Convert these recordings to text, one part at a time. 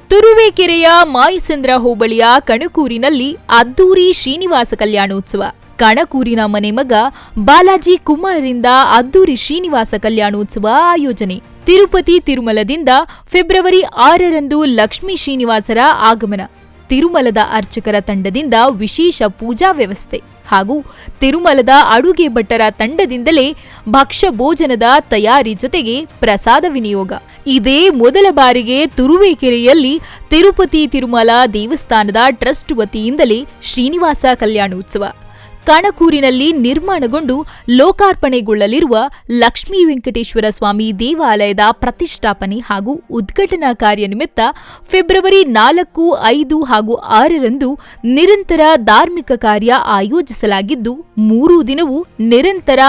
ತುರುವೇಕೆರೆಯ ಮಾಯಸಂದ್ರ ಹೋಬಳಿಯ ಕಣಕೂರಿನಲ್ಲಿ ಅದ್ದೂರಿ ಶ್ರೀನಿವಾಸ ಕಲ್ಯಾಣೋತ್ಸವ. ಕಣಕೂರಿನ ಮನೆ ಮಗ ಬಾಲಾಜಿ ಕುಮಾರ್ರಿಂದ ಅದ್ದೂರಿ ಶ್ರೀನಿವಾಸ ಕಲ್ಯಾಣೋತ್ಸವ ಆಯೋಜನೆ. ತಿರುಪತಿ ತಿರುಮಲದಿಂದ ಫೆಬ್ರವರಿ 6ರಂದು ಲಕ್ಷ್ಮೀ ಶ್ರೀನಿವಾಸರ ಆಗಮನ. ತಿರುಮಲದ ಅರ್ಚಕರ ತಂಡದಿಂದ ವಿಶೇಷ ಪೂಜಾ ವ್ಯವಸ್ಥೆ ಹಾಗೂ ತಿರುಮಲದ ಅಡುಗೆ ಭಟ್ಟರ ತಂಡದಿಂದಲೇ ಭಕ್ಷ್ಯ ಭೋಜನದ ತಯಾರಿ ಜೊತೆಗೆ ಪ್ರಸಾದ ವಿನಿಯೋಗ. ಇದೇ ಮೊದಲ ಬಾರಿಗೆ ತುರುವೇಕೆರೆಯಲ್ಲಿ ತಿರುಪತಿ ತಿರುಮಲ ದೇವಸ್ಥಾನದ ಟ್ರಸ್ಟ್ ವತಿಯಿಂದಲೇ ಶ್ರೀನಿವಾಸ ಕಲ್ಯಾಣೋತ್ಸವ. ಕಣಕೂರಿನಲ್ಲಿ ನಿರ್ಮಾಣಗೊಂಡು ಲೋಕಾರ್ಪಣೆಗೊಳ್ಳಲಿರುವ ಲಕ್ಷ್ಮೀ ವೆಂಕಟೇಶ್ವರ ಸ್ವಾಮಿ ದೇವಾಲಯದ ಪ್ರತಿಷ್ಠಾಪನೆ ಹಾಗೂ ಉದ್ಘಾಟನಾ ಕಾರ್ಯ ನಿಮಿತ್ತ ಫೆಬ್ರವರಿ 4, 5 ಹಾಗೂ 6ರಂದು ನಿರಂತರ ಧಾರ್ಮಿಕ ಕಾರ್ಯ ಆಯೋಜಿಸಲಾಗಿದ್ದು 3 ದಿನವೂ ನಿರಂತರ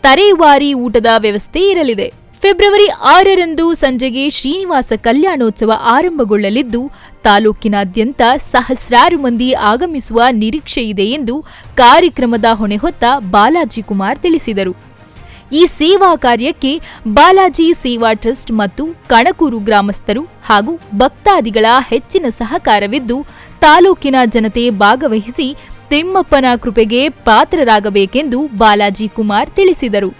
ತರೇವಾರಿ ಊಟದ ವ್ಯವಸ್ಥೆ ಇರಲಿದೆ. ಫೆಬ್ರವರಿ 6ರಂದು ಸಂಜೆಗೆ ಶ್ರೀನಿವಾಸ ಕಲ್ಯಾಣೋತ್ಸವ ಆರಂಭಗೊಳ್ಳಲಿದ್ದು ತಾಲೂಕಿನಾದ್ಯಂತ ಸಹಸ್ರಾರು ಮಂದಿ ಆಗಮಿಸುವ ನಿರೀಕ್ಷೆ ಇದೆ ಎಂದು ಕಾರ್ಯಕ್ರಮದ ಹೊಣೆ ಹೊತ್ತ ಬಾಲಾಜಿ ಕುಮಾರ್ ತಿಳಿಸಿದರು. ಈ ಸೇವಾ ಕಾರ್ಯಕ್ಕೆ ಬಾಲಾಜಿ ಸೇವಾ ಟ್ರಸ್ಟ್ ಮತ್ತು ಕಣಕೂರು ಗ್ರಾಮಸ್ಥರು ಹಾಗೂ ಭಕ್ತಾದಿಗಳ ಹೆಚ್ಚಿನ ಸಹಕಾರವಿದ್ದು ತಾಲೂಕಿನ ಜನತೆ ಭಾಗವಹಿಸಿ ತಿಮ್ಮಪ್ಪನ ಕೃಪೆಗೆ ಪಾತ್ರರಾಗಬೇಕೆಂದು ಬಾಲಾಜಿ ಕುಮಾರ್ ತಿಳಿಸಿದರು.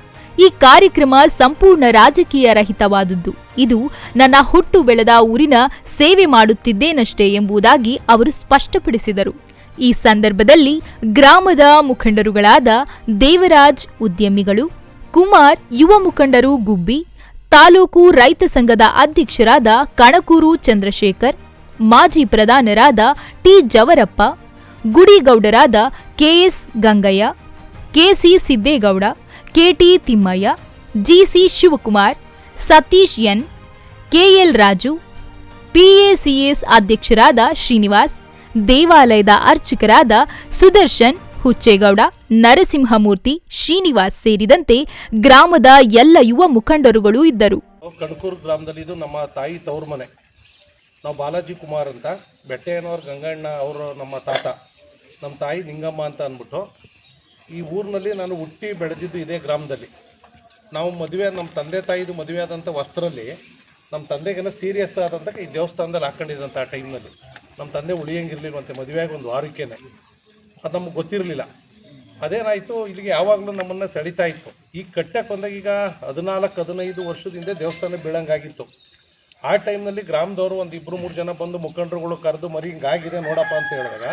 ಈ ಕಾರ್ಯಕ್ರಮ ಸಂಪೂರ್ಣ ರಾಜಕೀಯ ರಹಿತವಾದುದು. ಇದು ನನ್ನ ಹುಟ್ಟು ಬೆಳೆದ ಊರಿನ ಸೇವೆ ಮಾಡುತ್ತಿದ್ದೇನಷ್ಟೇ ಎಂಬುದಾಗಿ ಅವರು ಸ್ಪಷ್ಟಪಡಿಸಿದರು. ಈ ಸಂದರ್ಭದಲ್ಲಿ ಗ್ರಾಮದ ಮುಖಂಡರುಗಳಾದ ದೇವರಾಜ್ ಉದ್ಯಮಿಗಳು, ಕುಮಾರ್ ಯುವ ಮುಖಂಡರು ಗುಬ್ಬಿ, ತಾಲೂಕು ರೈತ ಸಂಘದ ಅಧ್ಯಕ್ಷರಾದ ಕಣಕೂರು ಚಂದ್ರಶೇಖರ್, ಮಾಜಿ ಪ್ರಧಾನರಾದ ಟಿ ಜವರಪ್ಪ, ಗುಡಿಗೌಡರಾದ KS Gangaiah, KC Siddegowda, KT Thimmaiah, GC Shivakumar, Satish N, KL Raju, PACS ಅಧ್ಯಕ್ಷರಾದ ಶ್ರೀನಿವಾಸ್, ದೇವಾಲಯದ ಅರ್ಚಕರಾದ ಸುದರ್ಶನ್, ಹುಚ್ಚೇಗೌಡ, ನರಸಿಂಹಮೂರ್ತಿ, ಶ್ರೀನಿವಾಸ್ ಸೇರಿದಂತೆ ಗ್ರಾಮದ ಎಲ್ಲ ಯುವ ಮುಖಂಡರುಗಳು ಇದ್ದರು. ಕಣಕೂರು ಗ್ರಾಮದಲ್ಲಿ ಇದು ನಮ್ಮ ತಾಯಿ ತವ್ರ ಮನೆ. ನಾವು ಬಾಲಾಜಿ ಕುಮಾರ್ ಅಂತ, ಬೆಟ್ಟೆಯನವ್ರ ಗಂಗಣ್ಣ ಅವರು ನಮ್ಮ ತಾತ, ನಮ್ಮ ತಾಯಿ ನಿಂಗಮ್ಮ ಅಂತ ಅಂದ್ಬಿಟ್ಟು ಈ ಊರಿನಲ್ಲಿ ನಾನು ಹುಟ್ಟಿ ಬೆಳೆದಿದ್ದು ಇದೇ ಗ್ರಾಮದಲ್ಲಿ. ನಾವು ಮದುವೆ ನಮ್ಮ ತಂದೆ ತಾಯಿದು ಮದುವೆ ಆದಂಥ ವಸ್ತ್ರಲ್ಲಿ ನಮ್ಮ ತಂದೆಗೇನೋ ಸೀರಿಯಸ್ ಆದಂಥ ಈ ದೇವಸ್ಥಾನದಲ್ಲಿ ಹಾಕ್ಕೊಂಡಿದ್ದಂಥ ಆ ಟೈಮ್ನಲ್ಲಿ ನಮ್ಮ ತಂದೆ ಉಳಿಯಂಗಿರಲಿಲ್ವಂತೆ. ಮದುವೆಯಾಗಿ ಒಂದು ವಾರಕ್ಕೇನೆ ಅದು ನಮಗೆ ಗೊತ್ತಿರಲಿಲ್ಲ. ಅದೇನಾಯಿತು, ಇಲ್ಲಿಗೆ ಯಾವಾಗಲೂ ನಮ್ಮನ್ನು ಸೆಳೀತಾ ಇತ್ತು. ಈಗ ಕಟ್ಟಕ್ಕೆ ಬಂದಾಗ ಈಗ 14-15 ವರ್ಷದಿಂದ ದೇವಸ್ಥಾನ ಬೀಳಂಗಾಗಿತ್ತು. ಆ ಟೈಮ್ನಲ್ಲಿ ಗ್ರಾಮದವರು ಒಂದು 2-3 ಜನ ಬಂದು ಮುಖಂಡರುಗಳು ಕರೆದು ಮರಿ ಹಿಂಗಾಗಿದೆ ನೋಡಪ್ಪ ಅಂತ ಹೇಳಿದಾಗ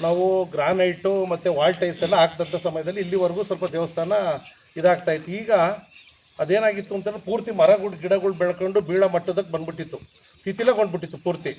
ನಾವು ಗ್ರಾನೈಟು ಮತ್ತು ವಾಲ್ ಟೈಲ್ಸ್ ಎಲ್ಲ ಹಾಕ್ದಂಥ ಸಮಯದಲ್ಲಿ ಇಲ್ಲಿವರೆಗೂ ಸ್ವಲ್ಪ ದೇವಸ್ಥಾನ ಇದಾಗ್ತಾಯಿತ್ತು. ಈಗ ಅದೇನಾಗಿತ್ತು ಅಂತಂದರೆ ಪೂರ್ತಿ ಮರಗಳು ಗಿಡಗಳು ಬೆಳ್ಕೊಂಡು ಬೀಳೋ ಮಟ್ಟದಕ್ಕೆ ಬಂದ್ಬಿಟ್ಟಿತ್ತು, ಶಿಥಿಲಗೊಂಡ್ಬಿಟ್ಟಿತ್ತು ಪೂರ್ತಿ.